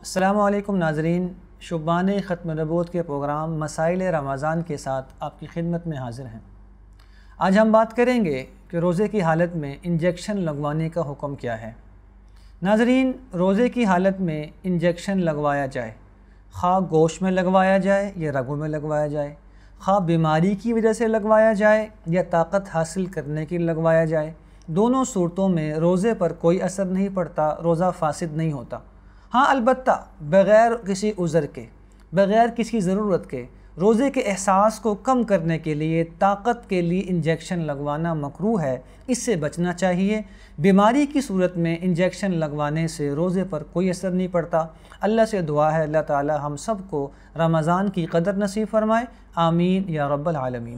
السلام علیکم ناظرین، شبان ختم نبوت کے پروگرام مسائل رمضان کے ساتھ آپ کی خدمت میں حاضر ہیں۔ آج ہم بات کریں گے کہ روزے کی حالت میں انجیکشن لگوانے کا حکم کیا ہے۔ ناظرین، روزے کی حالت میں انجیکشن لگوایا جائے، خواہ گوشت میں لگوایا جائے یا رگوں میں لگوایا جائے، خواہ بیماری کی وجہ سے لگوایا جائے یا طاقت حاصل کرنے کے لیے لگوایا جائے، دونوں صورتوں میں روزے پر کوئی اثر نہیں پڑتا، روزہ فاسد نہیں ہوتا۔ ہاں، البتہ بغیر کسی عذر کے، بغیر کسی ضرورت کے روزے کے احساس کو کم کرنے کے لیے طاقت کے لیے انجیکشن لگوانا مکروہ ہے، اس سے بچنا چاہیے۔ بیماری کی صورت میں انجیکشن لگوانے سے روزے پر کوئی اثر نہیں پڑتا۔ اللہ سے دعا ہے اللہ تعالی ہم سب کو رمضان کی قدر نصیب فرمائے، آمین یا رب العالمین۔